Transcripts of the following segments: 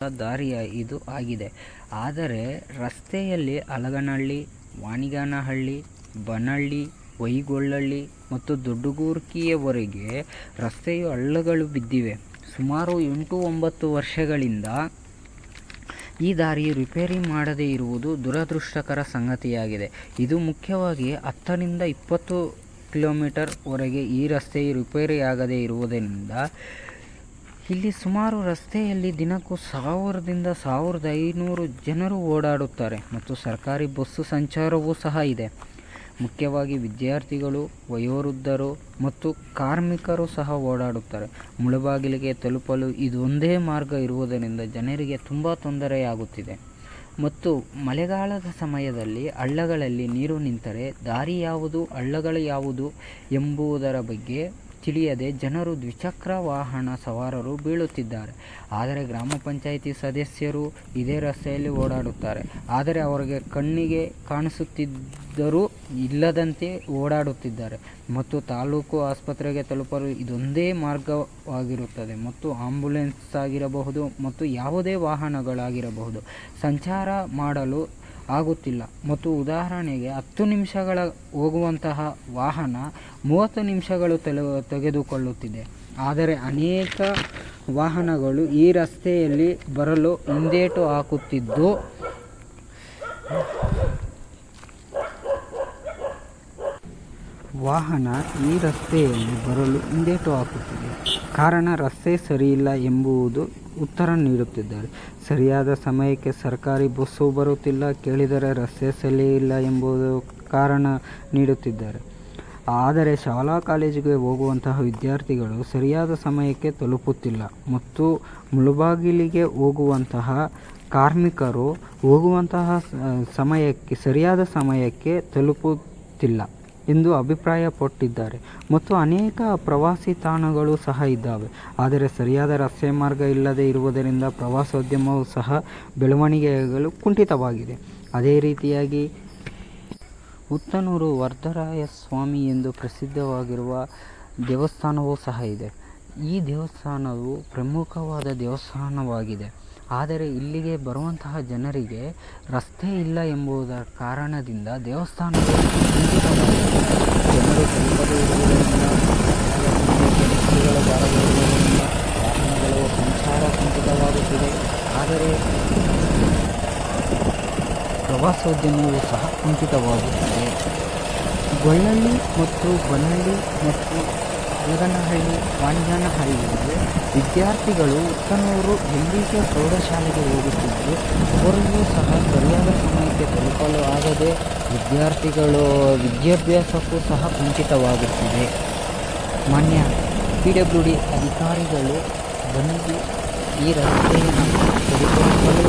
ದಾರಿಯ ಇದು ಆಗಿದೆ. ಆದರೆ ರಸ್ತೆಯಲ್ಲಿ ಅಲಗನಹಳ್ಳಿ, ವಾಣಿಗಾನಹಳ್ಳಿ, ಬನಹಳ್ಳಿ, ವೈಗೊಳ್ಳಹಳ್ಳಿ ಮತ್ತು ದೊಡ್ಡಗೂರ್ಕಿಯವರೆಗೆ ರಸ್ತೆಯು ಹಳ್ಳಗಳು ಬಿದ್ದಿವೆ. ಸುಮಾರು 8-9 ವರ್ಷಗಳಿಂದ ಈ ದಾರಿಯು ರಿಪೇರಿ ಮಾಡದೇ ಇರುವುದು ದುರದೃಷ್ಟಕರ ಸಂಗತಿಯಾಗಿದೆ. ಇದು ಮುಖ್ಯವಾಗಿ 10ರಿಂದ 20 ಕಿಲೋಮೀಟರ್ ವರೆಗೆ ಈ ರಸ್ತೆಯು ರಿಪೇರಿಯಾಗದೇ ಇರುವುದರಿಂದ ಇಲ್ಲಿ ಸುಮಾರು ರಸ್ತೆಯಲ್ಲಿ ದಿನಕ್ಕೂ 1000ರಿಂದ 1500 ಜನರು ಓಡಾಡುತ್ತಾರೆ ಮತ್ತು ಸರ್ಕಾರಿ ಬಸ್ಸು ಸಂಚಾರವೂ ಸಹ ಇದೆ. ಮುಖ್ಯವಾಗಿ ವಿದ್ಯಾರ್ಥಿಗಳು, ವಯೋವೃದ್ಧರು ಮತ್ತು ಕಾರ್ಮಿಕರು ಸಹ ಓಡಾಡುತ್ತಾರೆ. ಮುಳಬಾಗಿಲಿಗೆ ತಲುಪಲು ಇದೊಂದೇ ಮಾರ್ಗ ಇರುವುದರಿಂದ ಜನರಿಗೆ ತುಂಬ ತೊಂದರೆಯಾಗುತ್ತಿದೆ ಮತ್ತು ಮಳೆಗಾಲದ ಸಮಯದಲ್ಲಿ ಹಳ್ಳಗಳಲ್ಲಿ ನೀರು ನಿಂತರೆ ದಾರಿ ಯಾವುದು, ಹಳ್ಳಗಳು ಯಾವುದು ಎಂಬುದರ ಬಗ್ಗೆ ತಿಳಿಯದೆ ಜನರು ದ್ವಿಚಕ್ರ ವಾಹನ ಸವಾರರು ಬೀಳುತ್ತಿದ್ದಾರೆ. ಆದರೆ ಗ್ರಾಮ ಪಂಚಾಯಿತಿ ಸದಸ್ಯರು ಇದೇ ರಸ್ತೆಯಲ್ಲಿ ಓಡಾಡುತ್ತಾರೆ. ಆದರೆ ಅವರಿಗೆ ಕಣ್ಣಿಗೆ ಕಾಣಿಸುತ್ತಿದ್ದರೂ ಇಲ್ಲದಂತೆ ಓಡಾಡುತ್ತಿದ್ದಾರೆ ಮತ್ತು ತಾಲೂಕು ಆಸ್ಪತ್ರೆಗೆ ತಲುಪಲು ಇದೊಂದೇ ಮಾರ್ಗವಾಗಿರುತ್ತದೆ ಮತ್ತು ಆಂಬ್ಯುಲೆನ್ಸ್ ಆಗಿರಬಹುದು ಮತ್ತು ಯಾವುದೇ ವಾಹನಗಳಾಗಿರಬಹುದು ಸಂಚಾರ ಮಾಡಲು ಆಗುತ್ತಿಲ್ಲ ಮತ್ತು ಉದಾಹರಣೆಗೆ 10 ನಿಮಿಷಗಳ ಹೋಗುವಂತಹ ವಾಹನ 30 ನಿಮಿಷಗಳು ತೆಗೆದುಕೊಳ್ಳುತ್ತಿದೆ. ಆದರೆ ಅನೇಕ ವಾಹನಗಳು ಈ ರಸ್ತೆಯಲ್ಲಿ ಬರಲು ಹಿಂದೇಟು ಹಾಕುತ್ತಿದ್ದು ಕಾರಣ ರಸ್ತೆ ಸರಿಯಿಲ್ಲ ಎಂಬುದು ಉತ್ತರ ನೀಡುತ್ತಿದ್ದಾರೆ. ಸರಿಯಾದ ಸಮಯಕ್ಕೆ ಸರ್ಕಾರಿ ಬಸ್ಸು ಬರುತ್ತಿಲ್ಲ, ಕೇಳಿದರೆ ರಸ್ತೆ ಸರಿಯಿಲ್ಲ ಎಂಬುದು ಕಾರಣ ನೀಡುತ್ತಿದ್ದಾರೆ. ಆದರೆ ಶಾಲಾ ಕಾಲೇಜಿಗೆ ಹೋಗುವಂತಹ ವಿದ್ಯಾರ್ಥಿಗಳು ಸರಿಯಾದ ಸಮಯಕ್ಕೆ ತಲುಪುತ್ತಿಲ್ಲ ಮತ್ತು ಮುಳಬಾಗಿಲಿಗೆ ಹೋಗುವಂತಹ ಕಾರ್ಮಿಕರು ಹೋಗುವಂತಹ ಸರಿಯಾದ ಸಮಯಕ್ಕೆ ತಲುಪುತ್ತಿಲ್ಲ ಎಂದು ಅಭಿಪ್ರಾಯಪಟ್ಟಿದ್ದಾರೆ. ಮತ್ತು ಅನೇಕ ಪ್ರವಾಸಿ ತಾಣಗಳು ಸಹ ಇದ್ದಾವೆ. ಆದರೆ ಸರಿಯಾದ ರಸ್ತೆ ಮಾರ್ಗ ಇಲ್ಲದೆ ಇರುವುದರಿಂದ ಪ್ರವಾಸೋದ್ಯಮವೂ ಸಹ ಬೆಳವಣಿಗೆಗಳು ಕುಂಠಿತವಾಗಿದೆ. ಅದೇ ರೀತಿಯಾಗಿ ಉತ್ತನೂರು ವರದರಾಯ ಸ್ವಾಮಿ ಎಂದು ಪ್ರಸಿದ್ಧವಾಗಿರುವ ದೇವಸ್ಥಾನವೂ ಸಹ ಇದೆ. ಈ ದೇವಸ್ಥಾನವು ಪ್ರಮುಖವಾದ ದೇವಸ್ಥಾನವಾಗಿದೆ. ಆದರೆ ಇಲ್ಲಿಗೆ ಬರುವಂತಹ ಜನರಿಗೆ ರಸ್ತೆ ಇಲ್ಲ ಎಂಬುದರ ಕಾರಣದಿಂದ ದೇವಸ್ಥಾನವು ಕುಂಠಿತವಾಗಿದೆ. ಜನರು ತಲುಪದೇ ಇರುವುದರಿಂದ, ವಾಹನಗಳ ಸಂಚಾರ ಕುಂಠಿತವಾಗುತ್ತಿದೆ. ಆದರೆ ಪ್ರವಾಸೋದ್ಯಮವೂ ಸಹ ಕುಂಠಿತವಾಗುತ್ತಿದೆ. ಗೊಳ್ಳಹಳ್ಳಿ ಮತ್ತು ಬನಹಳ್ಳಿ ಮತ್ತು ಅಲಗನಹಳ್ಳಿ, ವಾಣಿಗಾನಹಳ್ಳಿಯಲ್ಲಿ ವಿದ್ಯಾರ್ಥಿಗಳು ಉತ್ತನೂರು ಎಲ್ಲಿಗೆ ಪ್ರೌಢಶಾಲೆಗೆ ಹೋಗುತ್ತಿದ್ದು ಅವರಿಗೂ ಸಹ ಸರಿಯಾದ ಸಮಯಕ್ಕೆ ತಲುಪಲು ಆಗದೆ ವಿದ್ಯಾರ್ಥಿಗಳು ವಿದ್ಯಾಭ್ಯಾಸಕ್ಕೂ ಸಹ ಕುಂಠಿತವಾಗುತ್ತಿದೆ. ಮಾನ್ಯ PWD ಅಧಿಕಾರಿಗಳು ಬಂದು ಈ ರಸ್ತೆಯನ್ನು ಸರಿಪಡಿಸಲು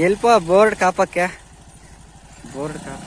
ಎಲ್ಪ ಬೋರ್ಡ್ ಕಾಪಕ್ಕೆ ಬೋರ್ಡ್ ಕಾಪ